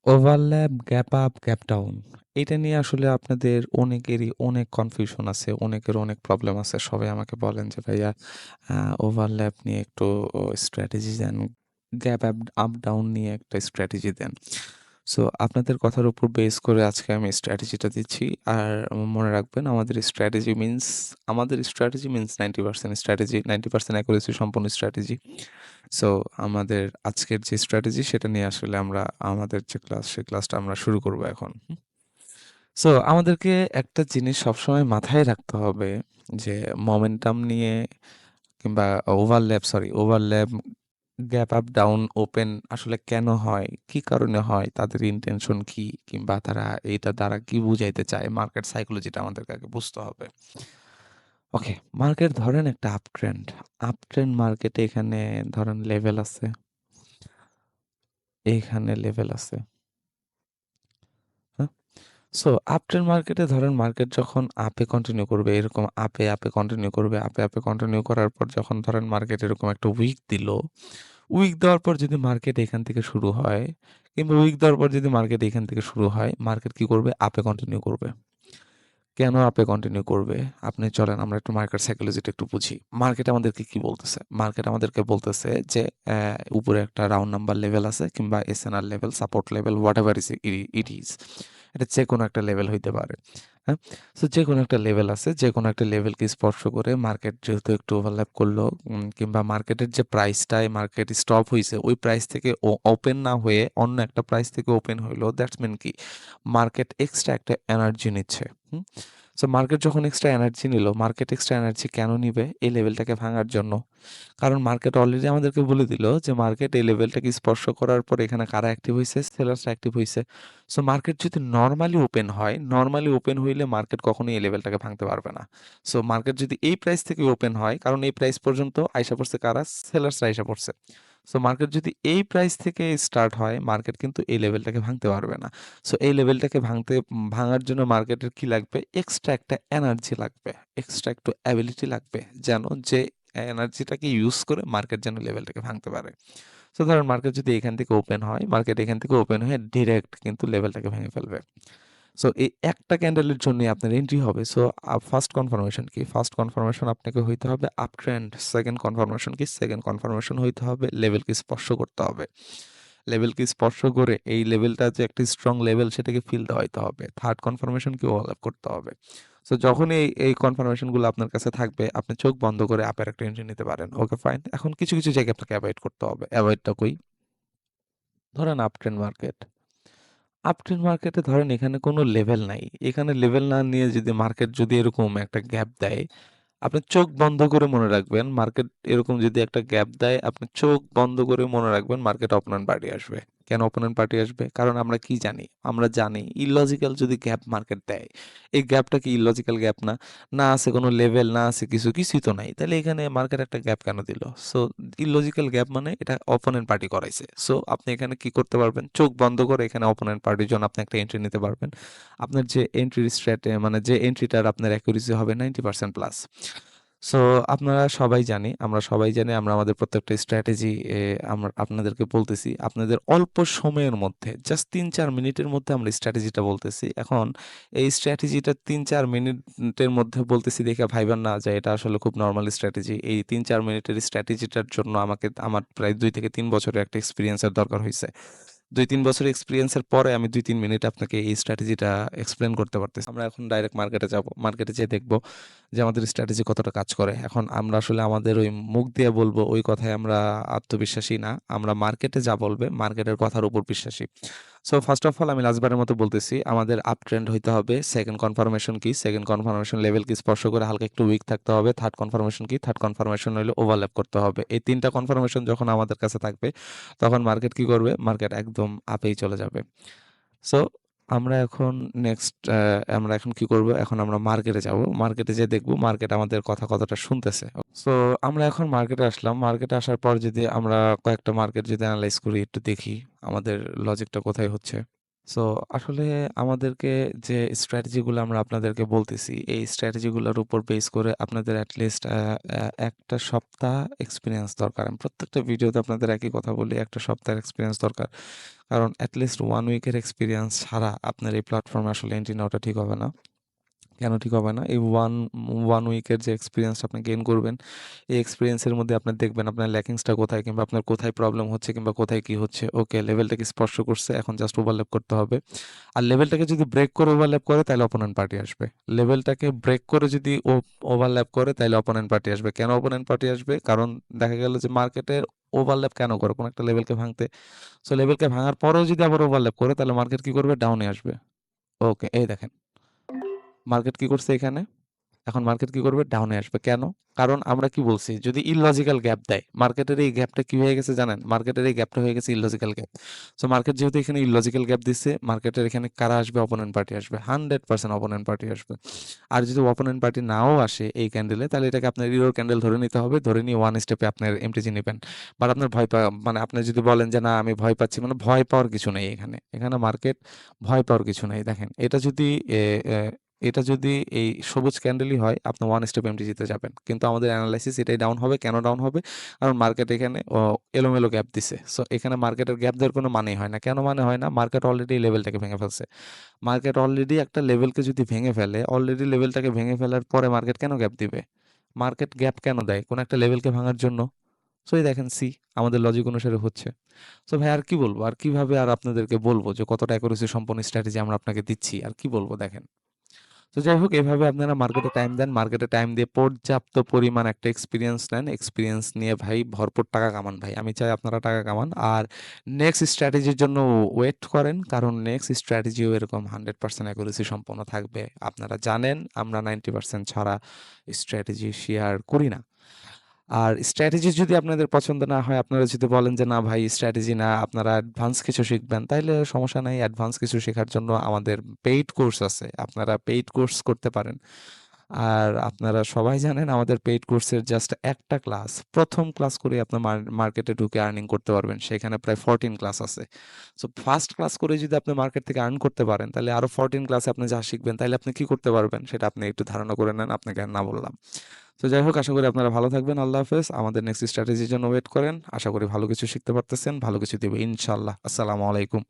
Overlap, gap up, gap down. এটা নিয়ে আসলে আপনাদের অনেকেরই অনেক কনফিউশন আছে। অনেকের অনেক প্রবলেম আছে। সবাই আমাকে বলেন যে, "ভাইয়া ওভারল্যাপ নিয়ে একটু স্ট্র্যাটেজি দেন। গ্যাপ আপ, আপ ডাউন নিয়ে একটা স্ট্র্যাটেজি দেন।" সো আপনাদের কথার উপর বেস করে আজকে আমি স্ট্র্যাটেজিটা দিচ্ছি। আর মনে রাখবেন আমাদের স্ট্র্যাটেজি মিনস 90% স্ট্র্যাটেজি, 90% অ্যাকুরেসি সম্পন্ন স্ট্র্যাটেজি। সো আমাদের আজকের যে স্ট্র্যাটেজি সেটা নিয়ে আসলে আমরা আমাদের যে ক্লাস, সেই ক্লাসটা আমরা শুরু করব এখন। সো আমাদেরকে একটা জিনিস সবসময় মাথায় রাখতে হবে যে মোমেন্টাম নিয়ে কিংবা overlap, gap up, down, open আসলে কেন হয়? কি কারণে হয়? তাদের ইনটেনশন কি? কিংবা তারা এইটা দ্বারা কি বুঝাইতে চায়? মার্কেট সাইকোলজিটা আমাদেরকে আগে বুঝতে হবে। ওকে, মার্কেট ধরেন একটা আপট্রেন্ড মার্কেটে এখানে ধরেন লেভেল আছে, এইখানে লেভেল আছে। হ্যাঁ? সো আপট্রেন্ড মার্কেটে ধরেন মার্কেট যখন আপে কন্টিনিউ করবে, এরকম আপে কন্টিনিউ করবে, আপে কন্টিনিউ করার পর যখন ধরেন মার্কেট এরকম একটা উইক দিল, উইক দেওয়ার পর যদি মার্কেট এখান থেকে শুরু হয় কিংবা উইক দেওয়ার পর যদি মার্কেট এখান থেকে শুরু হয়, মার্কেট কি করবে? আপে কন্টিনিউ করবে। কেন আপে কন্টিনিউ করবে? আপনি চলেন আমরা একটু মার্কেট সাইকোলজিটা একটু বুঝি। মার্কেট আমাদেরকে কি বলতেছে? মার্কেট আমাদেরকে বলতেছে যে উপরে একটা রাউন্ড নাম্বার লেভেল আছে কিংবা SNR level, support level whatever it is. এটা যেকোনো একটা লেভেল হইতে পারে। হ্যাঁ? সো যেকোনো একটা লেভেল আছে, যেকোনো একটা লেভেলকে স্পর্শ করে মার্কেট যেহেতু একটু ওভারল্যাপ করলো কিংবা মার্কেটের যে প্রাইসটায় মার্কেট স্টপ হইছে, ওই প্রাইস থেকে ওপেন না হয়ে অন্য একটা প্রাইস থেকে ওপেন হইলো, দ্যাটস মিন কি? মার্কেট এক্সট্রা একটা এনার্জি নিচ্ছে। হুম? সো মার্কেট যখন এক্সট্রা এনার্জি নিল, মার্কেট এক্সট্রা এনার্জি কেন নিবে? এই লেভেলটাকে ভাঙার জন্য। কারণ মার্কেট অলরেডি আমাদেরকে বলে দিল যে মার্কেট এই লেভেলটাকে স্পর্শ করার পর এখানে কারা অ্যাক্টিভ হইছে? সেলার্সরা অ্যাক্টিভ হইছে। সো মার্কেট যদি নরমালি ওপেন হইলে মার্কেট কখনোই এই লেভেলটাকে ভাঙতে পারবে না। সো মার্কেট যদি এই প্রাইস থেকে ওপেন হয়, কারণ এই প্রাইস পর্যন্ত আইসা পড়ছে কারা? সেলার্সরা আইসা পড়ছে। সো মার্কেট যদি এই প্রাইস থেকে স্টার্ট হয়, মার্কেট কিন্তু এই লেভেলটাকে ভাঙতে পারবে না। সো এই লেভেলটাকে ভাঙার জন্য মার্কেটের কি লাগবে? এক্সট্রা একটা এনার্জি লাগবে। এক্সট্রা একটু অ্যাবিলিটি লাগবে। যেন যে এনার্জিটাকে ইউজ করে মার্কেট যেন লেভেলটাকে ভাঙতে পারে। সো ধরেন মার্কেট যদি এখান থেকে ওপেন হয়, মার্কেট এখান থেকে ওপেন হয়ে ডিরেক্ট কিন্তু লেভেলটাকে ভেঙে ফেলবে। সো এই একটা ক্যান্ডেলের জন্যই আপনার এন্ট্রি হবে। সো ফার্স্ট কনফার্মেশন কি? ফার্স্ট কনফার্মেশন আপনাকে হইতে হবে আপ ট্রেন্ড। সেকেন্ড কনফার্মেশন কি? সেকেন্ড কনফার্মেশন হইতে হবে লেভেলকে স্পর্শ করতে হবে। লেভেলকে স্পর্শ করে এই লেভেলটা যে একটা স্ট্রং লেভেল সেটাকে ফিল দেওয়াইতে হবে। থার্ড কনফার্মেশন কি? ওভারল্যাপ করতে হবে। সো যখনই এই কনফার্মেশন গুলো আপনার কাছে থাকবে, আপনি চোখ বন্ধ করে আপের একটা এন্ট্রি নিতে পারেন। Okay fine. এখন কিছু জায়গায় আপনাকে এভয়েড করতে হবে। এভয়েডটা কই? ধরেন আপ ট্রেন্ড মার্কেট। আপট্রেন্ড মার্কেটে ধরেন এখানে কোনো লেভেল নাই। এখানে লেভেল না নিয়ে যদি মার্কেট যদি এরকম একটা গ্যাপ দেয়, আপনি চোখ বন্ধ করে মনে রাখবেন মার্কেট এরকম যদি একটা গ্যাপ দেয়, আপনি চোখ বন্ধ করে মনে রাখবেন মার্কেট অপোনেন্ট পার্টি আসবে। কেন অপোনেন্ট পার্টি আসবে? কারণ আমরা কি জানি? আমরা জানি ইললজিক্যাল যদি গ্যাপ মার্কেট দেয়, এই গ্যাপটা কি ইললজিক্যাল গ্যাপ না? না আছে কোনো লেভেল, না আছে কিছুই তো নাই। তাহলে এখানে মার্কেট একটা গ্যাপ কেন দিল? সো ইললজিক্যাল গ্যাপ মানে এটা অপোনেন্ট পার্টি করাইছে। সো আপনি এখানে কি করতে পারবেন? চোখ বন্ধ করে এখানে অপোনেন্ট পার্টির জন্য আপনি একটা এন্ট্রি নিতে পারবেন। আপনার যে এন্ট্রির মানে যে এন্ট্রিটার আপনার অ্যাকুরেসি হবে 90% প্লাস। সো আমরা সবাই জানি আমরা আমাদের প্রত্যেকটা স্ট্র্যাটেজি আমরা আপনাদেরকে বলতেছি। আপনাদের অল্প সময়ের মধ্যে জাস্ট ৩-৪ মিনিটের মধ্যে আমরা স্ট্র্যাটেজিটা বলতেছি। এখন এই স্ট্র্যাটেজিটা ৩-৪ মিনিটের মধ্যে বলতেছি দেখে ভাইবেন না যে এটা আসলে খুব নরমাল স্ট্র্যাটেজি। এই ৩-৪ মিনিটের স্ট্র্যাটেজিটার জন্য আমার প্রায় ২ থেকে ৩ বছরের একটা এক্সপেরিয়েন্স এর দরকার হইছে। ২-৩ বছর এক্সপেরিয়েন্সের পরে আমি ২-৩ মিনিট আপনাকে এই স্ট্র্যাটেজিটা এক্সপ্লেন করতে পারতেছি। আমরা এখন ডাইরেক্ট মার্কেটে যাব। মার্কেটে যেয়ে দেখব যে আমাদের স্ট্র্যাটেজি কতটা কাজ করে। এখন আমরা আসলে আমাদের ওই মুখ দিয়ে বলব ওই কথায় আমরা আত্মবিশ্বাসী না। আমরা মার্কেটে যা বলবে মার্কেটের কথার উপর বিশ্বাসী। সো ফার্স্ট অফ অল আমি লাস্টবারের মতো বলতেছি আমাদের আপ ট্রেন্ড হইতে হবে। সেকেন্ড কনফার্মেশন কি? সেকেন্ড কনফার্মেশন লেভেলকে স্পর্শ করে হালকা একটু উইক থাকতে হবে। থার্ড কনফার্মেশন কি? থার্ড কনফার্মেশন হইলো ওভারল্যাপ করতে হবে। এই ৩ টা কনফার্মেশন যখন আমাদের কাছে থাকবে তখন মার্কেট কি করবে? মার্কেট একদম আপেই চলে যাবে। সো আমরা এখন আমরা এখন কি করব? এখন আমরা মার্কেটে যাব। মার্কেটে যেয়ে দেখব মার্কেট আমাদের কথা কতটা শুনতেছে। সো আমরা এখন মার্কেটে আসলাম। মার্কেটে আসার পর যদি আমরা কয়েকটা মার্কেট যদি এনালাইজ করি, একটু দেখি আমাদের লজিকটা কোথায় হচ্ছে। সো আসলে আমাদেরকে যে স্ট্র্যাটেজি গুলো আমরা আপনাদেরকে বলতেছি, এই স্ট্র্যাটেজি গুলোর উপর বেস করে আপনাদের এট লিস্ট ১ টা সপ্তাহ এক্সপেরিয়েন্স দরকার। আমি প্রত্যেকটা ভিডিওতে আপনাদের একই কথা বলি, ১ টা সপ্তাহের এক্সপেরিয়েন্স দরকার। কারণ এট লিস্ট 1 উইকের এক্সপেরিয়েন্স ছাড়া আপনার এই প্ল্যাটফর্মে আসলে এন্ট্রি নেওয়াটা ঠিক হবে না। কেন ঠিক হবে না? এই 1 উইকের যে এক্সপেরিয়েন্স আপনি গেইন করবেন, এই এক্সপেরিয়েন্সের মধ্যে আপনি দেখবেন আপনার ল্যাকিংসটা কোথায় কিংবা আপনার কোথায় প্রবলেম হচ্ছে কিংবা কোথায় কি হচ্ছে। ওকে, লেভেলটাকে স্পর্শ করছে, এখন জাস্ট ওভারল্যাপ করতে হবে। আর লেভেলটাকে যদি ব্রেক করে ওভারল্যাপ করে তাইলে অপোনেন্ট পার্টি আসবে। লেভেলটাকে ব্রেক করে যদি ওভারল্যাপ করে তাইলে অপোনেন্ট পার্টি আসবে। কেন অপোনেন্ট পার্টি আসবে? কারণ দেখা গেল যে মার্কেটের ওভারল্যাপ কেন করে? কোন একটা লেভেলকে ভাঙতে। সো লেভেলকে ভাঙার পরেও যদি আবার ওভারল্যাপ করে তাহলে মার্কেট কি করবে? ডাউনে আসবে। ওকে, এই দেখেন। মার্কেট কি করছে এখানে? এখন মার্কেট কি করবে? ডাউনে আসবে। কেন? কারণ আমরা কি বলছি? যদি ইললজিক্যাল গ্যাপ দেয়, মার্কেটের এই গ্যাপটা কি হয়ে গেছে জানেন? মার্কেটের এই গ্যাপটা হয়ে গেছে ইললজিক্যাল গ্যাপ। সো মার্কেট যেহেতু এখানে ইললজিক্যাল গ্যাপ দিচ্ছে, মার্কেটের এখানে কারা আসবে? অপোনেন্ট পার্টি আসবে। 100% অপোনেন্ট পার্টি আসবে। আর যদি অপোনেন্ট পার্টি নাও আসে এই ক্যান্ডেলে, তাহলে এটাকে আপনার ইরর ক্যান্ডেল ধরে নিতে হবে। ধরে নিয়ে 1 স্টেপে আপনার এমটিজি নিবেন। বাট আপনার ভয় মানে আপনি যদি বলেন যে, "না, আমি ভয় পাচ্ছি।" মানে ভয় পাওয়ার কিছু নেই এখানে। এখানে মার্কেট ভয় পাওয়ার কিছু নেই। দেখেন, এ এ এটা যদি এই সবুজ ক্যান্ডেলই হয়, আপনি 1 স্টেপ এমটিজি তে যাবেন। কিন্তু আমাদের এনালাইসিস এটাই ডাউন হবে। কেন ডাউন হবে? কারণ মার্কেট এখানে এলোমেলো গ্যাপ দিছে। সো এখানে মার্কেটের গ্যাপ দেওয়ার কোনো মানেই হয় না। কেন মানে হয় না? মার্কেট অলরেডি এই লেভেলটাকে ভেঙে ফেলছে। মার্কেট অলরেডি একটা লেভেলকে যদি ভেঙে ফেলে, অলরেডি লেভেলটাকে ভেঙে ফেলার পরে মার্কেট কেন গ্যাপ দিবে? মার্কেট গ্যাপ কেন দেয়? কোন একটা লেভেলকে ভাঙার জন্য। সো এই দেখেন আমাদের লজিক অনুসারে হচ্ছে। সো ভাই আর কি বলবো? আর কিভাবে আর আপনাদেরকে বলবো যে কতটা অ্যাকুরেসি সম্পন্ন স্ট্র্যাটেজি আমরা আপনাকে দিচ্ছি। আর কি বলবো দেখেন। তো যাই হোক এভাবে আপনারা মার্কেটে টাইম দেন। মার্কেটে টাইম দিয়ে পর্যাপ্ত পরিমাণ একটা এক্সপেরিয়েন্স নেন। এক্সপেরিয়েন্স নিয়ে ভাই ভরপুর টাকা কামান ভাই। আমি চাই আপনারা টাকা কামান। আর নেক্সট স্ট্র্যাটেজির জন্য ওয়েট করেন। কারণ নেক্সট স্ট্র্যাটেজিও এরকম 100% অ্যাকুরেসি সম্পন্ন থাকবে। আপনারা জানেন আমরা 90% ছাড়া স্ট্র্যাটেজি শেয়ার করি না। আর স্ট্র্যাটেজি যদি আপনাদের পছন্দ না হয়, আপনারা যদি বলেন যে, "না ভাই স্ট্র্যাটেজি না, আপনারা অ্যাডভান্স কিছু শিখবেন।" তাইলে সমস্যা নাই। অ্যাডভান্স কিছু শেখার জন্য আমাদের পেইড কোর্স আছে। আপনারা পেইড কোর্স করতে পারেন। আর আপনারা সবাই জানেন আমাদের পেইড কোর্সের জাস্ট একটা ক্লাস, ১ম ক্লাস করেই আপনার মার্কেটে ঢুকে আর্নিং করতে পারবেন। সেখানে প্রায় 14 ক্লাস আছে। সো ফার্স্ট ক্লাস করে যদি আপনি মার্কেট থেকে আর্ন করতে পারেন, তাহলে আরো 14 ক্লাসে আপনি যা শিখবেন, তাইলে আপনি কি করতে পারবেন? সেটা আপনি একটু ধারণা করে নেন। আপনাকে আর না বললাম। তো যাই হোক আশা করি আপনারা ভালো থাকবেন। আল্লাহ হাফেজ। আমাদের নেক্সট স্ট্র্যাটেজির জন্য ওয়েট করেন। আশা করি ভালো কিছু শিখতে পারতেছেন। ভালো কিছু দিবে ইনশাআল্লাহ। আসসালামু আলাইকুম।